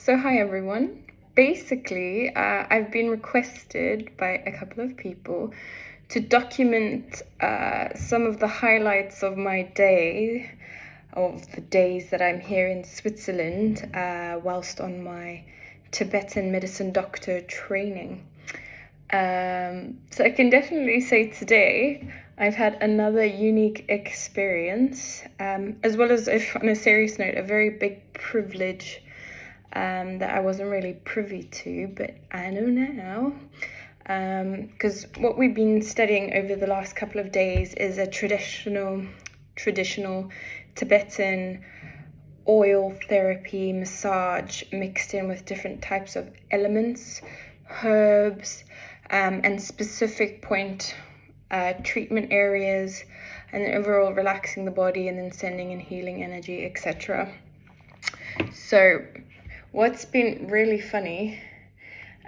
So hi everyone. Basically, I've been requested by a couple of people to document some of the highlights of my day, of the days that I'm here in Switzerland, whilst on my Tibetan medicine doctor training. So I can definitely say today I've had another unique experience, as well as, if on a serious note, a very big privilege that I wasn't really privy to, but I know now. Because what we've been studying over the last couple of days is a traditional Tibetan oil therapy massage mixed in with different types of elements, herbs, and specific point treatment areas, and overall relaxing the body and then sending in healing energy, etc. So what's been really funny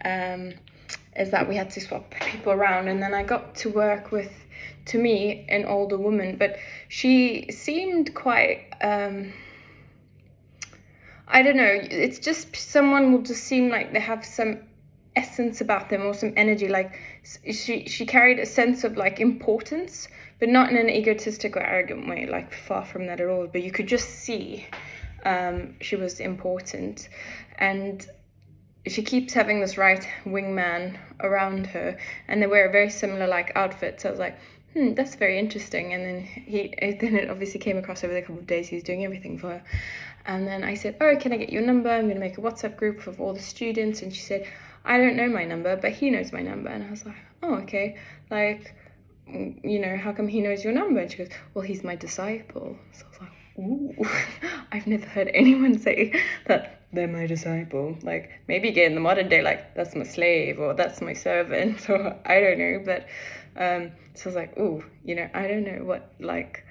is that we had to swap people around, and then I got to work with, to me, an older woman, but she seemed quite, I don't know, it's just someone will just seem like they have some essence about them or some energy, like she carried a sense of like importance, but not in an egotistic or arrogant way, like far from that at all, but you could just see she was important. And she keeps having this right wingman around her, and they wear a very similar like outfit. So I was like, that's very interesting. And then it obviously came across over the couple of days he's doing everything for her. And then I said, can I get your number? I'm going to make a WhatsApp group of all the students. And she said, I don't know my number, but he knows my number. And I was like, oh, okay. Like, how come he knows your number? And she goes, well, he's my disciple. So I was like, ooh, I've never heard anyone say that they're my disciple. Like, maybe get in the modern day, like, that's my slave or that's my servant, or I don't know. But so I was like, ooh, I don't know what like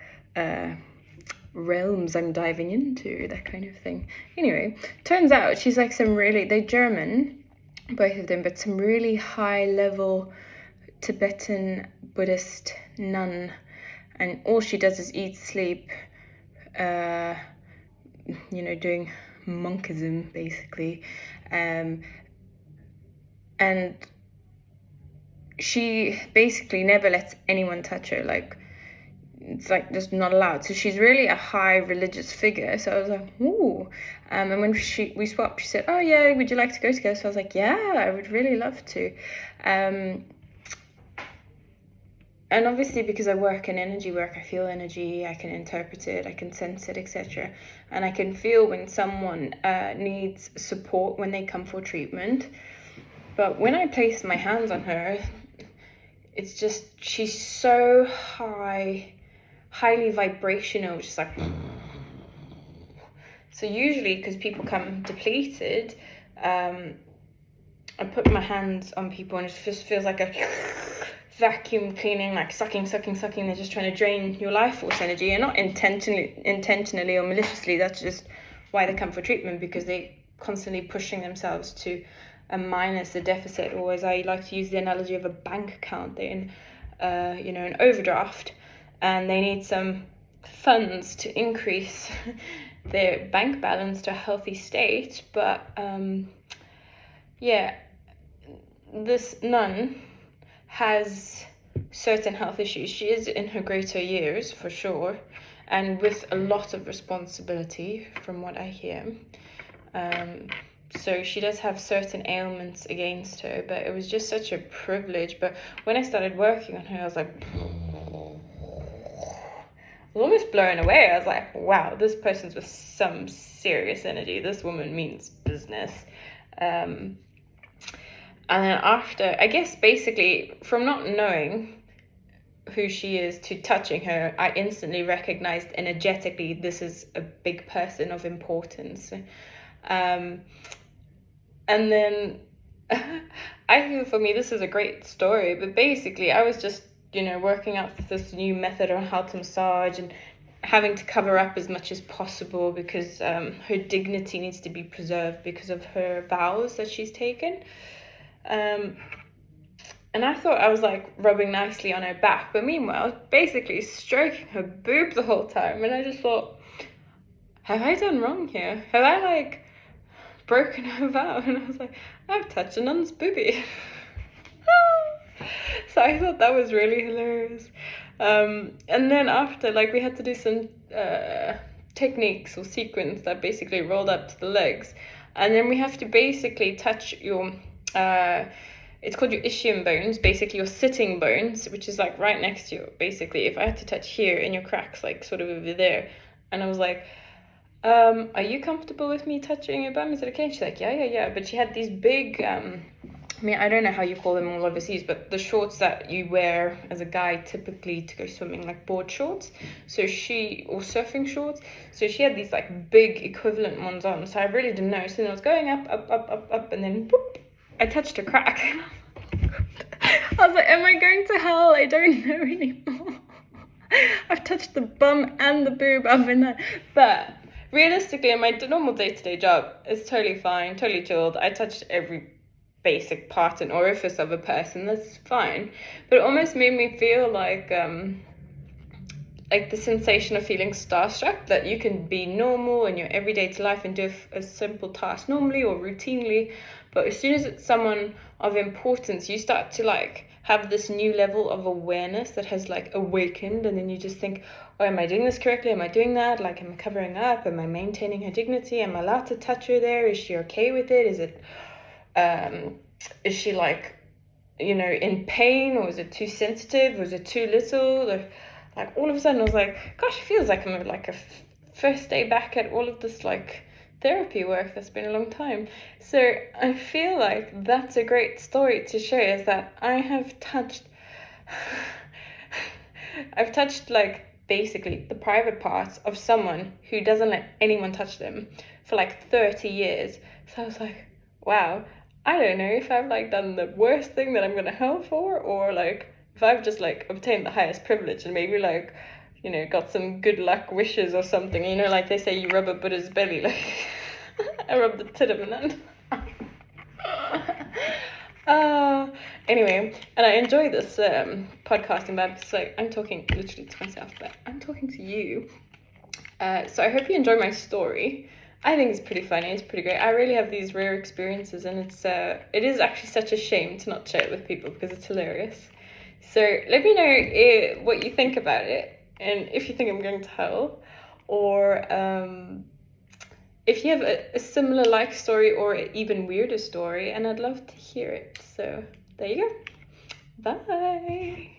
realms I'm diving into, that kind of thing. Anyway, turns out she's like they're German, both of them, but some really high level Tibetan Buddhist nun, and all she does is eat, sleep, doing monkism basically, and she basically never lets anyone touch her. Like, it's like just not allowed. So she's really a high religious figure. So I was like, ooh. And when we swapped, she said, oh yeah, would you like to go together? So I was like, yeah, I would really love to. And obviously, because I work in energy work, I feel energy, I can interpret it, I can sense it, etc. And I can feel when someone needs support when they come for treatment. But when I place my hands on her, it's just, she's so highly vibrational, just like. So usually, because people come depleted, I put my hands on people and it just feels like a vacuum cleaning, like sucking. They're just trying to drain your life force energy, and not intentionally or maliciously. That's just why they come for treatment, because they're constantly pushing themselves to a minus, a deficit, or as I like to use the analogy of a bank account, they're in an overdraft, and they need some funds to increase their bank balance to a healthy state. But this nun has certain health issues. She is in her greater years, for sure, and with a lot of responsibility, from what I hear. So she does have certain ailments against her, but it was just such a privilege. But when I started working on her, I was like, I was almost blown away. I was like, wow, this person's with some serious energy. This woman means business. And then after, I guess basically from not knowing who she is to touching her, I instantly recognized energetically this is a big person of importance. And then I feel, for me, this is a great story, but basically I was just, working out this new method on how to massage and having to cover up as much as possible because her dignity needs to be preserved because of her vows that she's taken. And I thought I was like rubbing nicely on her back, but meanwhile, basically stroking her boob the whole time. And I just thought, have I done wrong here? Have I like broken her vow, and I was like, I've touched a nun's boobie. So I thought that was really hilarious. And then after, like, we had to do some techniques or sequence that basically rolled up to the legs, and then we have to basically touch your it's called your ischium bones, basically your sitting bones, which is like right next to you. Basically, if I had to touch here in your cracks, like sort of over there, and I was like, are you comfortable with me touching your bum? Is it okay? And she's like, yeah. But she had these big, I mean, I don't know how you call them all overseas, but the shorts that you wear as a guy typically to go swimming, like board shorts. Or surfing shorts. So she had these like big equivalent ones on. So I really didn't know. So then I was going up, and then whoop, I touched a crack. I was like, am I going to hell? I don't know anymore. I've touched the bum and the boob up in there. But realistically, in my normal day-to-day job, it's totally fine, totally chilled. I touched every basic part and orifice of a person. That's fine. But it almost made me feel like the sensation of feeling starstruck, that you can be normal in your everyday life and do a simple task normally or routinely, but as soon as it's someone of importance, you start to like have this new level of awareness that has like awakened, and then you just think, oh, am I doing this correctly? Am I doing that? Like, am I covering up? Am I maintaining her dignity? Am I allowed to touch her there? Is she okay with it? Is she like, in pain, or is it too sensitive, or is it too little? Like all of a sudden I was like, gosh, it feels like I'm like a first day back at all of this like therapy work that's been a long time. So I feel like that's a great story to share, is that I've touched like basically the private parts of someone who doesn't let anyone touch them for like 30 years. So I was like, wow, I don't know if I've like done the worst thing that I'm gonna hell for, or like if I've just like obtained the highest privilege and maybe like, got some good luck wishes or something. Like they say, you rub a Buddha's belly, like I rubbed the tit of a nun. Anyway, and I enjoy this podcasting, but because like I'm talking literally to myself, but I'm talking to you. So I hope you enjoy my story. I think it's pretty funny. It's pretty great. I really have these rare experiences, and it is actually such a shame to not share it with people because it's hilarious. So let me know what you think about it, and if you think I'm going to hell, or if you have a similar like story or an even weirder story, and I'd love to hear it. So there you go. Bye.